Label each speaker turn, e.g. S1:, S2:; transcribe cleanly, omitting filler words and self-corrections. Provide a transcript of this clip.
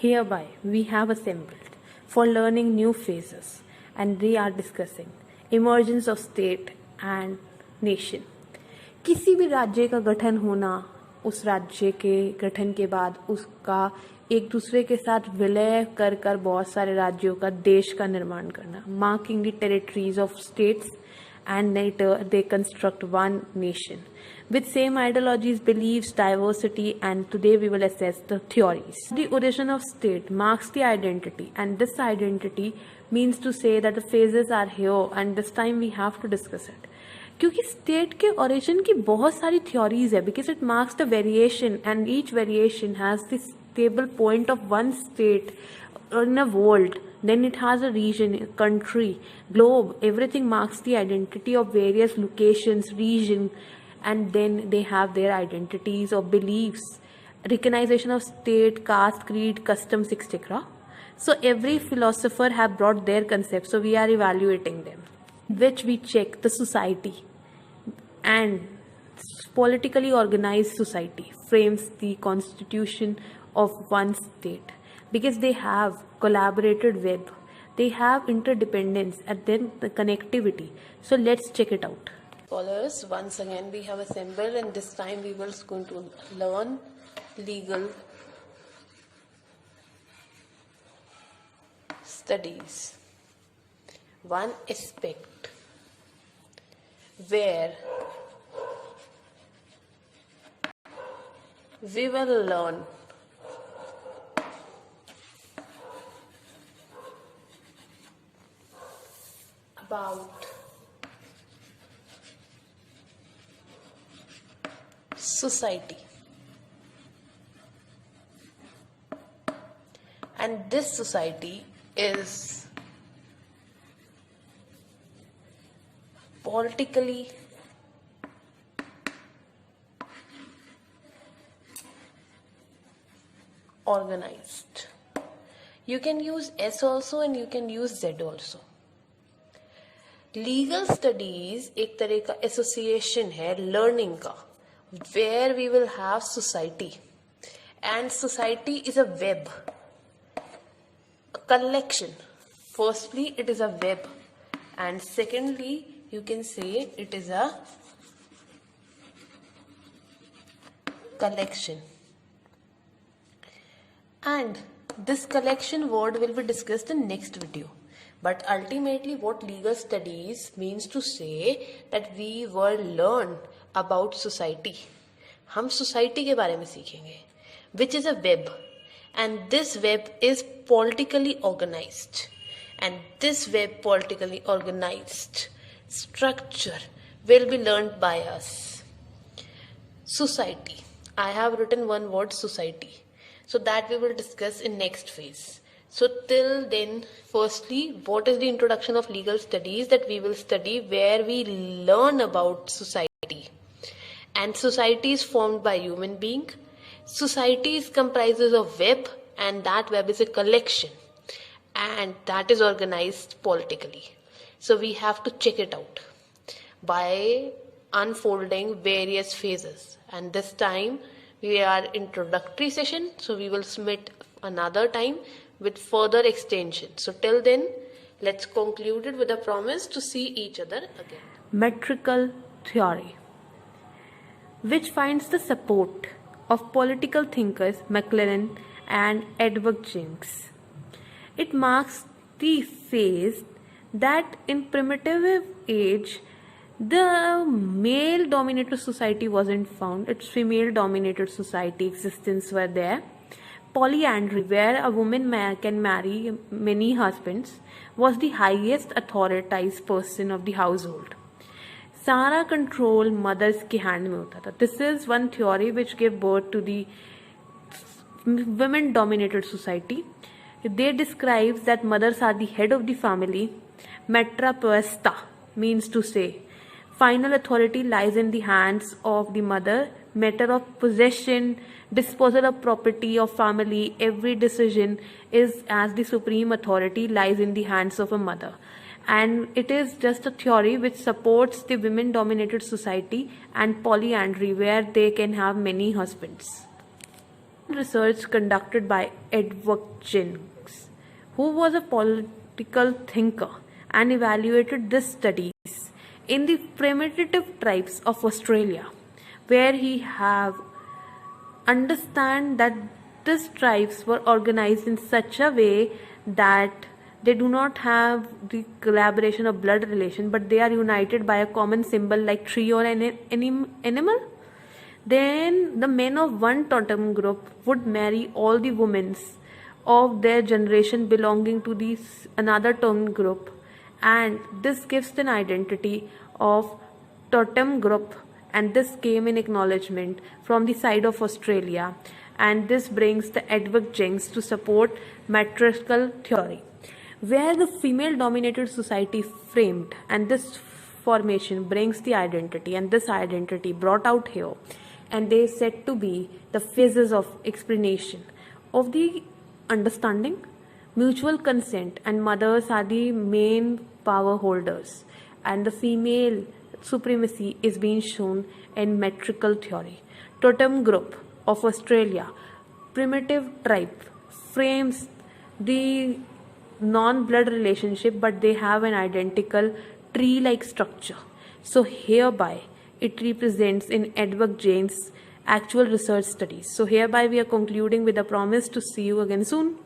S1: Hereby we have assembled for learning new phases, and we are discussing emergence of state and nation. किसी भी राज्य का गठन होना, उस राज्य के गठन के बाद उसका एक दूसरे के साथ विलय कर कर बहुत सारे राज्यों का देश का निर्माण करना, marking the territories of states, and later they construct one nation with same ideologies, beliefs, diversity, and today we will assess the theories. The origin of state marks the identity, and this identity means to say that the phases are here, and this time we have to discuss it. क्योंकि state के origin की बहुत सारी theories है, because it marks the variation and each variation has the stable point of one state in a world. Then it has a region, a country, globe. Everything marks the identity of various locations, region, and then they have their identities or beliefs, recognition of state, caste, creed, customs, etc. So every philosopher have brought their concepts, so we are evaluating them, which we check the society, and politically organized society frames the constitution of one state, because they have collaborated web, they have interdependence, and then the connectivity. So let's check it out. Scholars, once again we have assembled, and this time we will going to learn legal studies. One aspect where we will learn about society, and this society is politically organized. You can use S also and you can use Z also. Legal studies एक तरह का association है learning का, where we will have society, and society is a web collection. Firstly it is a web, and secondly you can say it is a collection, and this collection word will be discussed in next video. But ultimately what legal studies means to say that we will learn about society. हम society के बारे में सीखेंगे, which is a web, and this web is politically organized, and this web politically organized structure will be learned by us. Society. I have written one word, society. So that we will discuss in next phase. So till then, firstly, what is the introduction of legal studies? That we will study where we learn about society. And society is formed by human being. Society comprises of web, and that web is a collection, and that is organized politically. So we have to check it out by unfolding various phases. And this time we are introductory session, so we will submit another time with further extension. So till then, let's conclude it with a promise to see each other again. Metrical theory, which finds the support of political thinkers Maclaren and Edward Jenks. It marks the phase that in primitive age the male dominated society wasn't found, it's female dominated society existence were there. Polyandry, where a woman can marry many husbands, was the highest authorized person of the household. सारा control mothers के hand में होता था. This is one theory which give birth to the women dominated society. They describes that mothers are the head of the family. Metra puesta means to say final authority lies in the hands of the mother. Matter of possession, disposal of property of family, every decision is as the supreme authority lies in the hands of a mother. And it is just a theory which supports the women dominated society and polyandry where they can have many husbands. Research conducted by Edward Jenks, who was a political thinker and evaluated these studies in the primitive tribes of Australia, where he have understand that these tribes were organized in such a way that they do not have the collaboration of blood relation, but they are united by a common symbol like tree or an animal. Then the men of one totem group would marry all the women of their generation belonging to this another totem group, and this gives an identity of totem group, and this came in acknowledgement from the side of Australia, and this brings the Edward Jenks to support matriarchal theory, where the female dominated society framed, and this formation brings the identity, and this identity brought out here, and they said to be the phases of explanation of the understanding, mutual consent, and mothers are the main power holders, and the female supremacy is being shown in matriarchal theory. Totem group of Australia, primitive tribe, frames the non-blood relationship, but they have an identical tree-like structure. So hereby it represents in Edward Jenks' actual research studies. So hereby we are concluding with a promise to see you again soon.